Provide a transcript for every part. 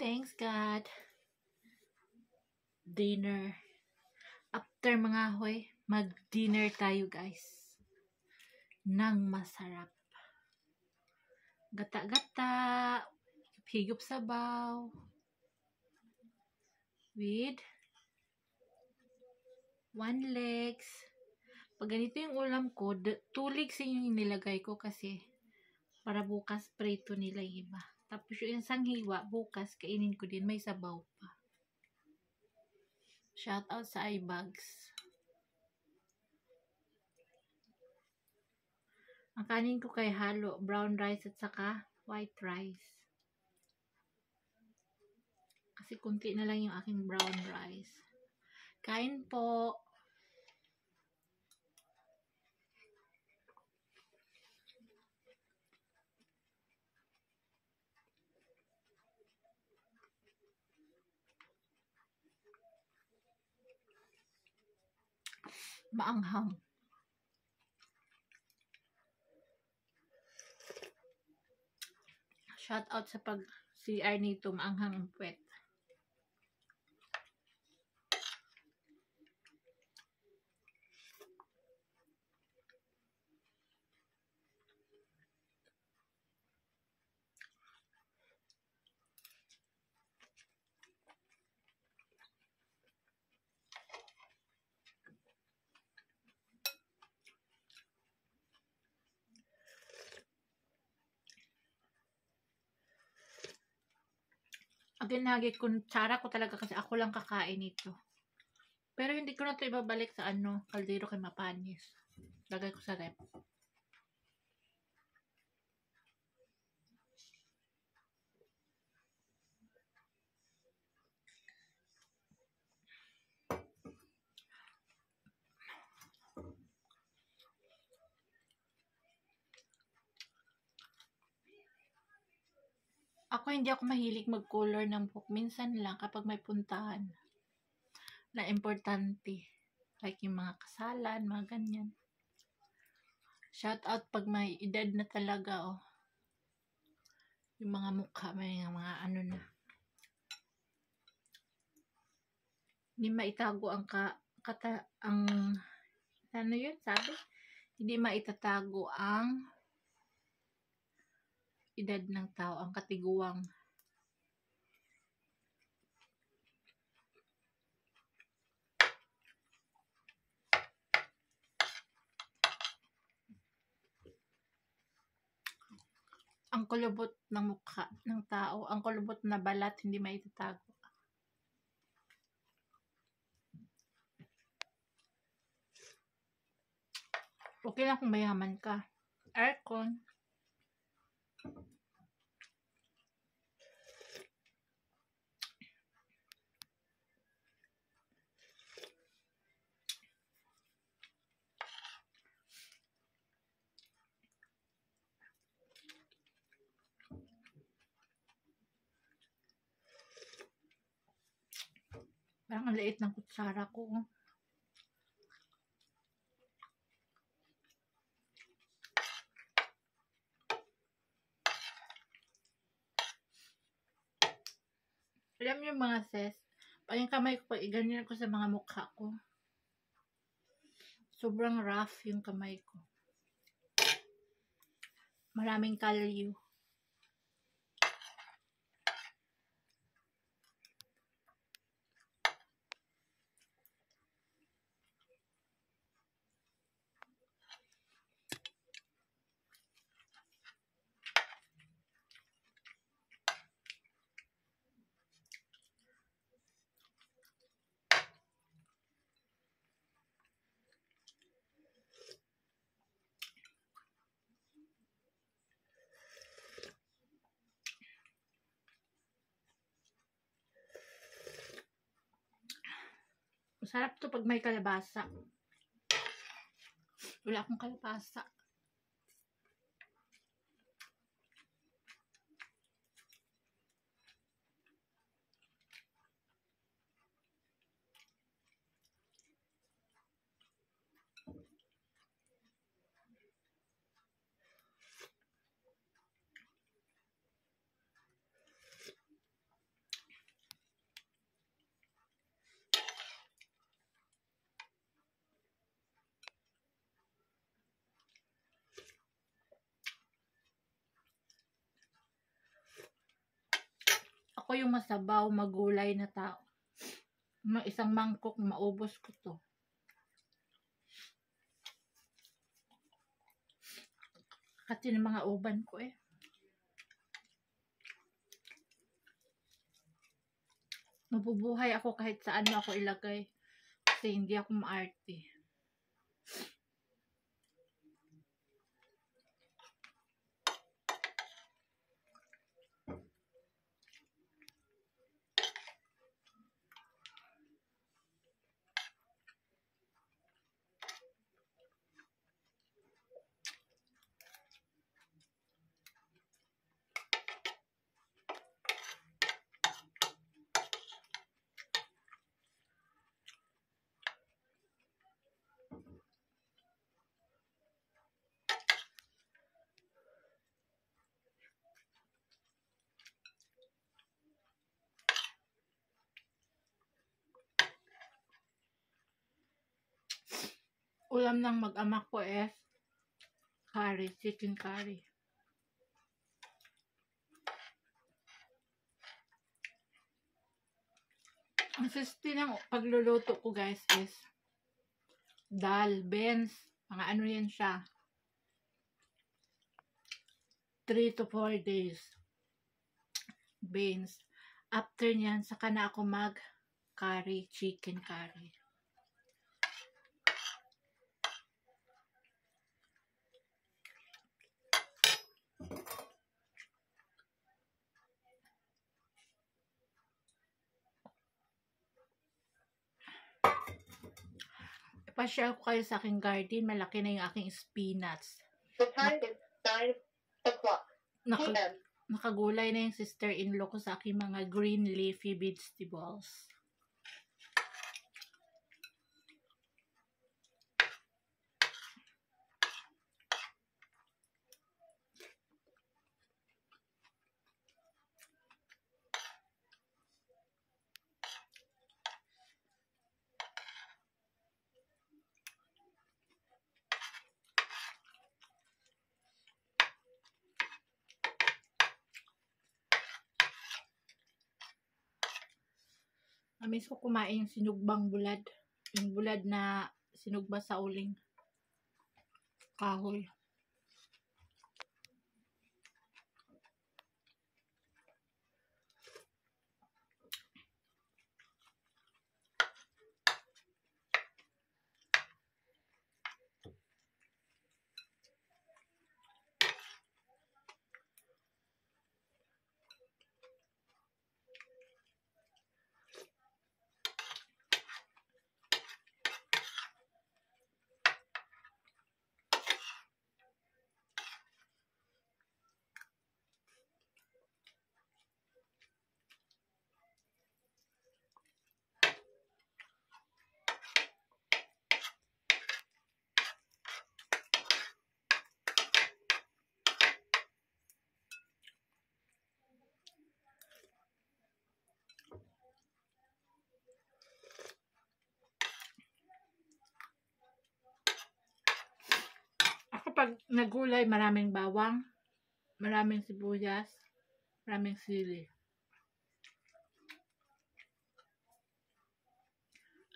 Thanks God. Dinner. After mga hoy, mag-dinner tayo guys. Nang masarap. Gata-gata. Higop sabaw. With 1 legs. Pag ganito yung ulam ko, 2 legs yung nilagay ko kasi para bukas prito nila yung iba. Tapos yung isang hiwa, bukas kainin ko din, may sabaw pa. Shout out sa iBags. Ang kanin ko kay halo, brown rice at saka white rice. Kasi kunti na lang yung aking brown rice. Kain po. Maanghang. Shout out sa pag CR nito, maanghang ang puwet. Ginagi kutsara ko talaga kasi ako lang kakain nito. Pero hindi ko na ito ibabalik sa kaldero kay mapanis. Lagay ko sa rep. Ako hindi ako mahilig mag-color ng buhok. Minsan lang kapag may puntahan na importante. Like yung mga kasalan, mga ganyan. Shout out pag may edad na talaga, oh. Yung mga mukha, may mga ano na. Hindi maitago ang ano yun, sabi? Hindi maitatago ang edad ng tao, ang katiguang. Ang kulubot ng mukha ng tao, ang kulubot na balat, hindi maitatago. Okay lang kung mayaman ka. Aircon. Parang ang liit ng kutsara ko. Alam niyo mga sis, pag yung kamay ko, pag iganyan ko sa mga mukha ko, sobrang rough yung kamay ko. Maraming kalyo. Masarap to pag may kalabasa. Wala akong kalabasa. Ako yung masabaw, magulay na tao. Isang mangkok, maubos ko to. Kasi ng mga uban ko eh. Mabubuhay ako kahit saan mo ako ilagay. Kasi hindi ako maarte. Ulam ng mag-ama ko is curry, chicken curry. Ang sisti ng pagluluto ko guys is dal, beans, mga ano yan siya. 3 to 4 days. Beans. After nyan, saka na ako mag-curry, chicken curry. Ipashare ko kayo sa aking garden. Malaki na yung aking spinach. The time is 9 o'clock p.m. Nakagulay na yung sister-in-law ko sa aking mga green leafy vegetables. Amis ko kumain yung sinugbang bulad. Yung bulad na sinugba sa uling kahoy. Pag nagulay, maraming bawang, maraming sibuyas, maraming sili.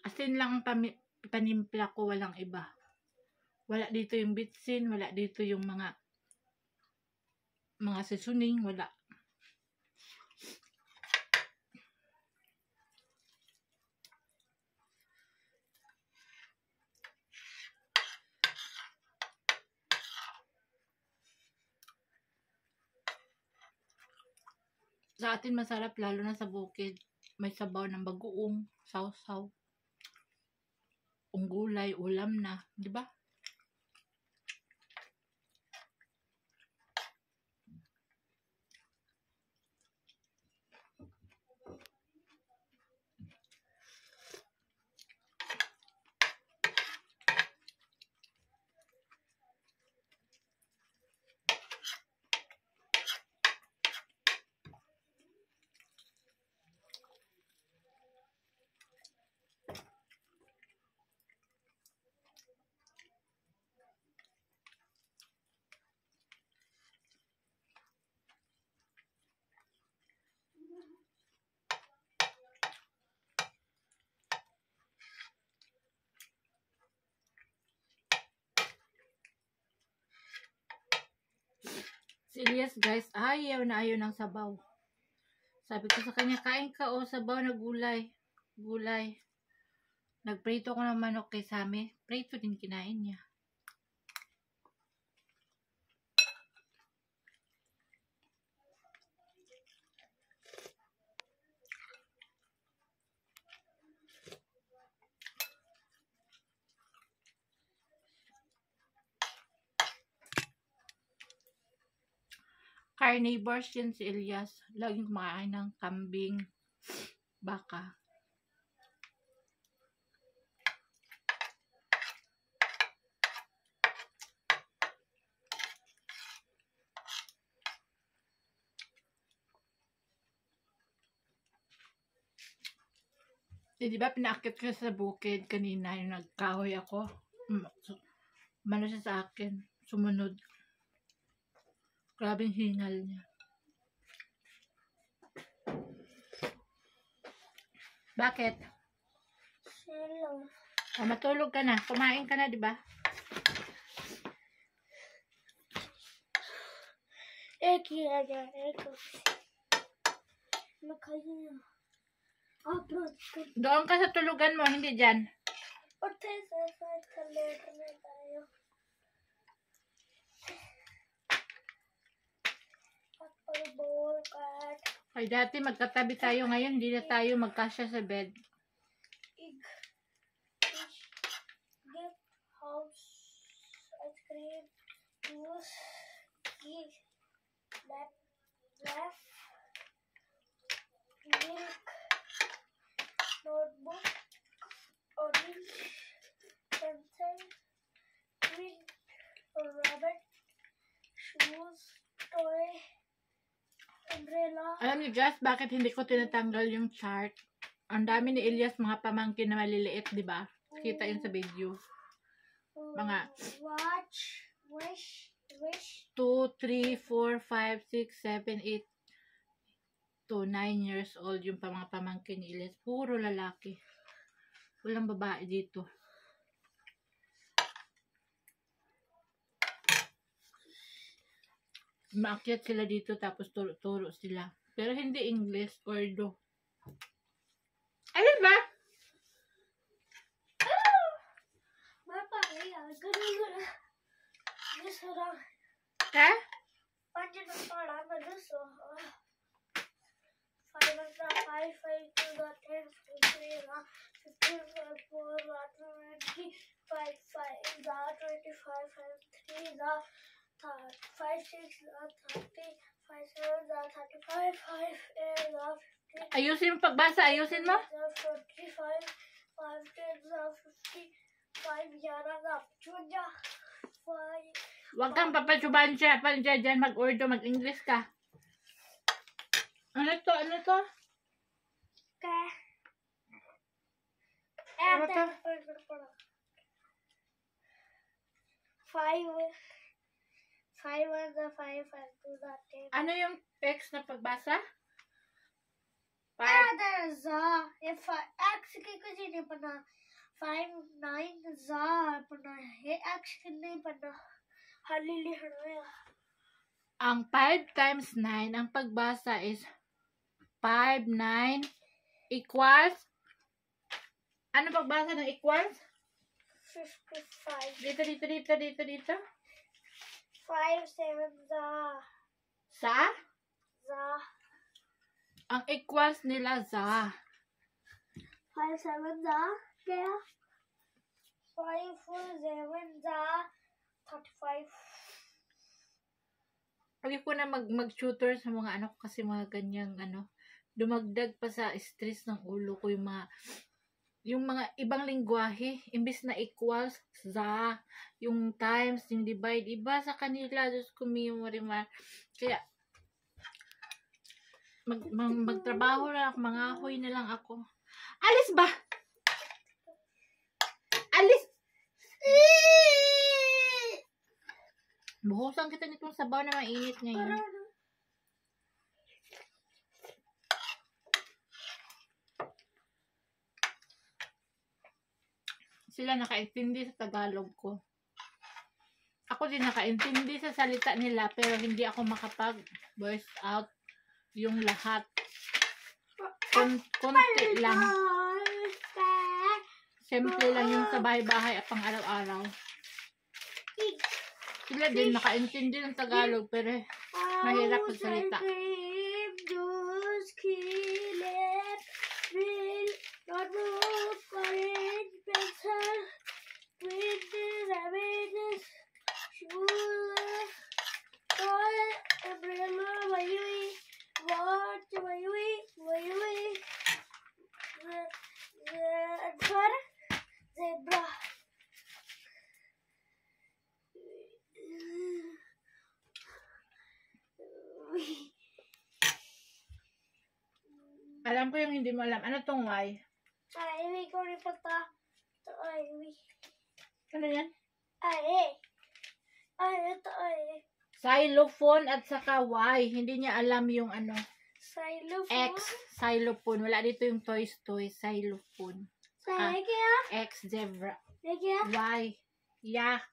Asin lang ang panimpla ko, walang iba. Wala dito yung bitsin, wala dito yung mga seasoning, wala. Sa atin masarap lalo na sa bukid. May sabaw ng bagoong, sausaw, gulay, ulam na, di ba? Si Elias, guys, ayaw na ayaw ng sabaw. Sabi ko sa kanya, kain ka o sabaw na gulay. Gulay. Nagprito ko ng manok kay Sami. Prito din kinain niya. Carnivores yan si Elias. Laging kumakain ng kambing, baka. Di ba pinakit ko sa bukid kanina yung nagkahoy ako? Mano siya sa akin. Sumunod. Grabing hingal niya. Bakit? Hello. Matulog ka na. Kumain ka na, di ba? Doon ka sa tulugan mo, hindi dyan. Ay, dati magkatabi tayo. Ngayon, hindi na tayo magkasya sa bed. House, ice cream, juice, cake, left, milk, notebook, orange, pencil, green, rabbit, shoes, toy, umbrella. Alam niyo, Jess, bakit hindi ko tinatanggal yung chart? Ang dami ni Elias mga pamangkin na maliliit, di ba? Kita yun sa video. Mga Watch, wish, 2, 3, 4, 5, 6, 7, 8 to 9 years old yung mga pamangkin ni Elias. Puro lalaki. Walang babae dito. Maakyat sila dito tapos turo-turo sila. Pero hindi English, Ordo. Alin ba? Ha? Ayusin mo pagbasa, ayusin mo. 5 Huwag kang papatsuban siya. Dyan mag-ordo, mag-English ka. Ano to? Ano to? Okay. Ano to? 5 was the 5 and 2 the 10. Ano yung text na pagbasa? There's if x की कुछ नहीं पता 5 9 za पता है x नहीं पता हाली लिखना है. Ang 5 times 9, ang pagbasa is 5, 9 equals. Ano pagbasa ng equals? 55. Dito. 5 7 za. Sa? Za. Ang equals nila za. 5 7 za. Kaya? 5 7 za. 35. Pagi ko na mag-tutor sa mga anak ko kasi mga ganyang dumagdag pa sa stress ng ulo ko yung mga ibang lingwahe, imbis na equals, za, yung times, yung divide, iba sa kanila, Diyos ko, Marimar. Kaya, magtrabaho na ako, mangahoy na lang ako. Alis ba? Alis! Buhusan kita nitong sabaw na mainit ngayon. Sila nakaintindi sa Tagalog ko. Ako din nakaintindi sa salita nila pero hindi ako makapag-voice out yung lahat. Konti lang. Simple lang yung sa bahay-bahay at pang araw-araw. Sila din nakaintindi ng Tagalog pero mahirap magsalita. Zebra. Alam ko yung hindi mo alam. Ano tong Y? Ay, ko rin pata. Ay, Ano yan? ay, ito ay. Xylophone at saka Y. Hindi niya alam yung ano. Xylophone. X. Xylophone. Wala dito yung toys. Xylophone. X. Zebra. Y. Yak.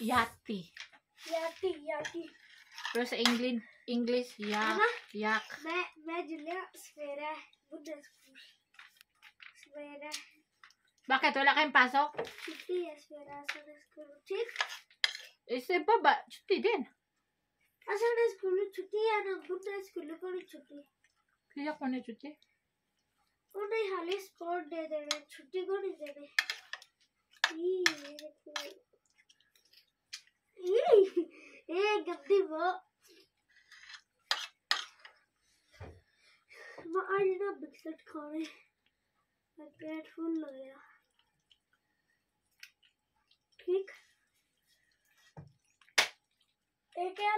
Yati. Yati. Pero sa English, yak. Yak. मैं जुलिया सवेरा बुद्ध सवेरा Bakit? Wala kayong pasok? छुट्टी है सवेरा Sunday school ठीक Isa pa ba? Chuti din. Sunday school छुट्टी है ना बुद्ध स्कूल को नहीं छुट्टी Kaya ko na chuti. उन्हें हाले स्पोर्ट दे देने छुट्टी को नहीं देने ये गंदी वो मैं आज ना बिस्किट खाने पेट फुल हो गया ठीक एक है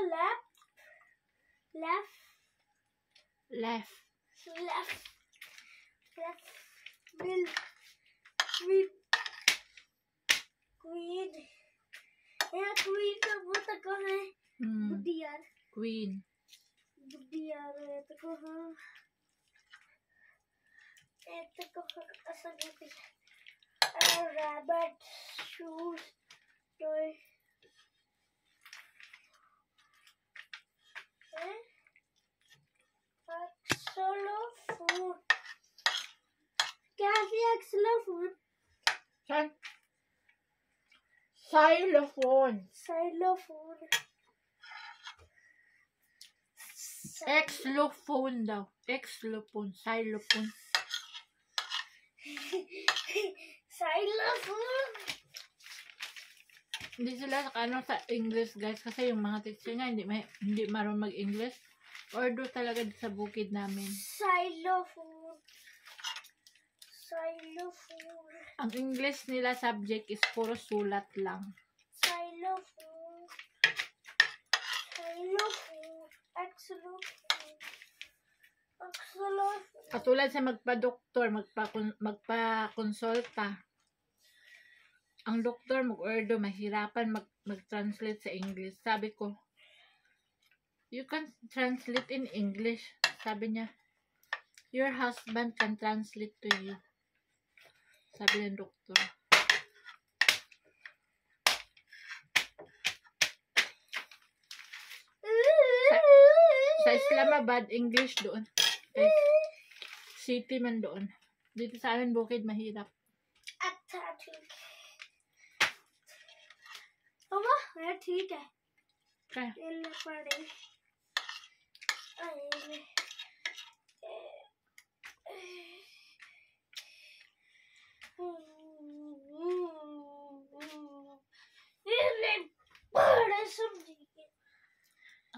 Left. मिल क्वीन यार क्वीन का वो तो कहाँ है बुद्धि यार Queen. है तो कहाँ तो कहाँ असल में rabbit shoes toy xylophone क्या है xylophone Saan? Xylophone. Xylophone daw. Xylophone. Xylophone. xylophone Hindi sila sa English guys kasi yung mga teacher nga hindi marunong mag-English. Ordo talaga sa bukid namin. xylophone Ang English nila subject is puro sulat lang. xylophone Katulad sa magpa-doktor, magpa-konsulta. Ang doktor mag-ordo, mahirapan mag-translate sa English. Sabi ko, you can translate in English. Sabi niya, your husband can translate to you. Sabi ng doktor. Sa Islamabad, English doon. City man doon. Dito sa amin, bukid, mahirap. Mama, मैं ठीक है Kaya, पढ़े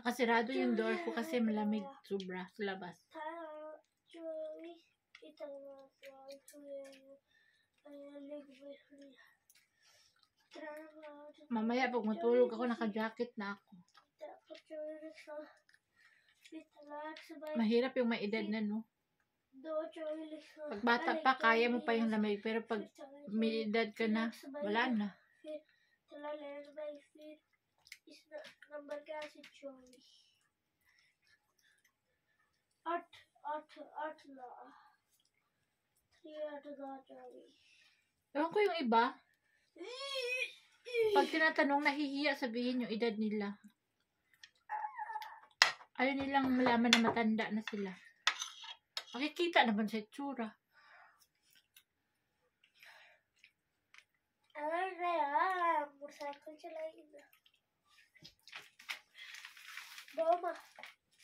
nakasirado yung door ko kasi malamig sobra sa labas. Mamaya pag matulog ako, naka-jacket na ako. Mahirap yung may edad na, no? Pag bata pa, kaya mo pa yung lamig. Pero pag may edad ka na, wala na. इस नंबर क्या है 24 8 ला 3 8 24 Ewan ko yung iba. Pag tinatanong, nahihiya sabihin yung edad nila. Ayaw nilang malaman na matanda na sila. Makikita naman sa itsura. Alam na yan. Motorcycle sila yun. Boma.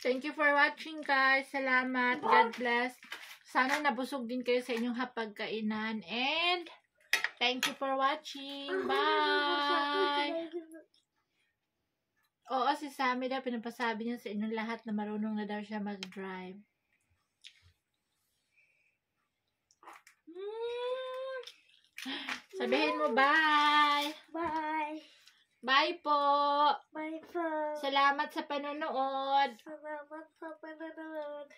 Thank you for watching, guys. Salamat. God bless. Sana nabusog din kayo sa inyong hapagkainan. And thank you for watching. Bye! Oo, si Sammy daw, pinapasabi niya sa inyong lahat na marunong na daw siya mag-drive. Sabihin mo bye! Bye! Bye po! Bye po! Salamat sa panonood! Salamat sa panonood!